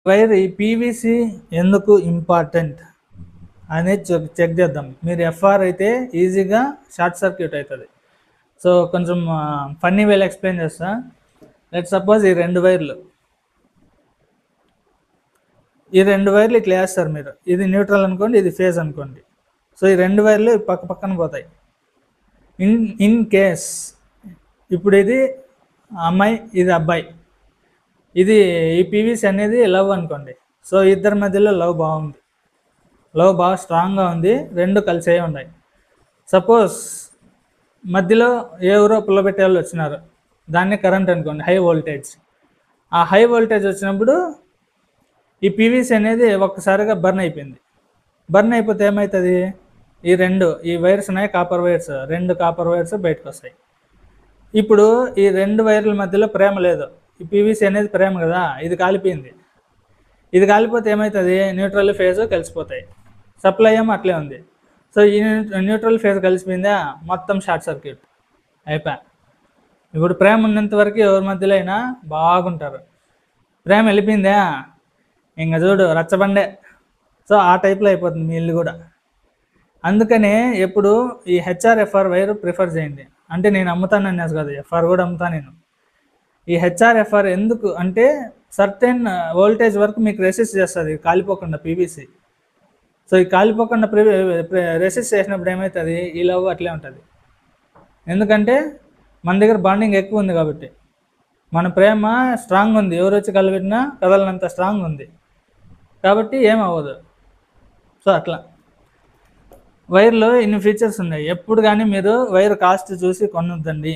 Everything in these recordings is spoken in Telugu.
వైర్ ఈ పీవీసీ ఎందుకు ఇంపార్టెంట్ అనేది చెక్ చేద్దాం. మీరు ఎఫ్ఆర్ అయితే ఈజీగా షార్ట్ సర్క్యూట్ అవుతుంది. సో కొంచెం ఫన్నీ వేలు ఎక్స్ప్లెయిన్ చేస్తా. లెట్ సపోజ్ ఈ రెండు వైర్లు ఇట్లా వేస్తారు మీరు. ఇది న్యూట్రల్ అనుకోండి, ఇది ఫేజ్ అనుకోండి. సో ఈ రెండు వైర్లు పక్క పక్కన పోతాయి. ఇన్ కేస్ ఇప్పుడు ఇది అమ్మాయి, ఇది అబ్బాయి, ఇది ఈ పీవీసీ అనేది లవ్ అనుకోండి. సో ఇద్దరి మధ్యలో లవ్ బాగుంది, లవ్ బాగా స్ట్రాంగ్గా ఉంది, రెండు కలిసే ఉన్నాయి. సపోజ్ మధ్యలో ఎవరో పుల్లబెట్టే వాళ్ళు వచ్చినారు, దాన్ని కరెంట్ అనుకోండి, హై వోల్టేజ్. ఆ హై వోల్టేజ్ వచ్చినప్పుడు ఈ పీవీసీ అనేది ఒక్కసారిగా బర్న్ అయిపోయింది. బర్న్ అయిపోతే ఏమవుతుంది, ఈ వైర్స్ ఉన్నాయి, కాపర్ వైర్స్, రెండు కాపర్ వైర్స్ బయటకు వస్తాయి. ఇప్పుడు ఈ రెండు వైర్ల మధ్యలో ప్రేమ లేదు, ఈ పీవీసీ అనేది ప్రేమ కదా, ఇది కాలిపోయింది. ఇది కాలిపోతే ఏమవుతుంది, న్యూట్రల్ ఫేజ్ కలిసిపోతాయి. సప్లై ఏమో అట్లే ఉంది. సో ఈ న్యూట్రల్ ఫేజ్ కలిసిపోయిందా, మొత్తం షార్ట్ సర్క్యూట్ అయిపోయా. ఇప్పుడు ప్రేమ ఉన్నంత వరకు ఎవరి మధ్యలో అయినా బాగుంటారు. ప్రేమ వెళ్ళిపోయిందా, ఇంకా చూడు రచ్చబండే. సో ఆ టైప్లో అయిపోతుంది మీ ఇల్లు కూడా. అందుకనే ఎప్పుడు ఈ హెచ్ఆర్ఎఫ్ఆర్ వైర్ ప్రిఫర్ చేయండి. అంటే నేను అమ్ముతాను అనేసి కాదు, ఎఫ్ఆర్ కూడా అమ్ముతాను నేను. ఈ హెచ్ఆర్ఎఫ్ఆర్ ఎందుకు అంటే సర్టెన్ వోల్టేజ్ వరకు మీకు రెసిస్ట్ చేస్తుంది కాలిపోకుండా పీవీసీ. సో ఈ కాలిపోకుండా రెసిస్ట్ చేసినప్పుడు ఏమవుతుంది, ఈ లవ్ అట్లే ఉంటుంది. ఎందుకంటే మన దగ్గర బాండింగ్ ఎక్కువ ఉంది కాబట్టి, మన ప్రేమ స్ట్రాంగ్ ఉంది, ఎవరు వచ్చి కలిపెట్టినా కదలనంత స్ట్రాంగ్ ఉంది కాబట్టి ఏమవ్వదు. సో అట్లా వైర్లో ఇన్ని ఫీచర్స్ ఉన్నాయి. ఎప్పుడు కానీ మీరు వైర్ కాస్ట్ చూసి కొనొద్దండి.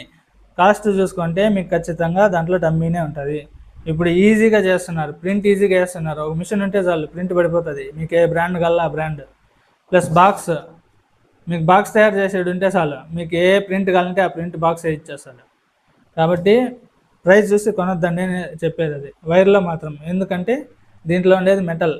కాస్ట్ చూసుకుంటే మీకు ఖచ్చితంగా దాంట్లో డమ్మీనే ఉంటుంది. ఇప్పుడు ఈజీగా చేస్తున్నారు, ప్రింట్ ఈజీగా చేస్తున్నారు. ఒక మిషన్ ఉంటే చాలు, ప్రింట్ పడిపోతుంది. మీకు ఏ బ్రాండ్ కల్లా ఆ బ్రాండ్, ప్లస్ బాక్స్, మీకు బాక్స్ తయారు చేసేది ఉంటే చాలు, మీకు ఏ ప్రింట్ కావాలంటే ఆ ప్రింట్ బాక్స్ ఇచ్చేస్తాడు. కాబట్టి ప్రైస్ చూసి కొనొద్దండి అని చెప్పేది అది వైర్లో మాత్రం. ఎందుకంటే దీంట్లో ఉండేది మెటల్.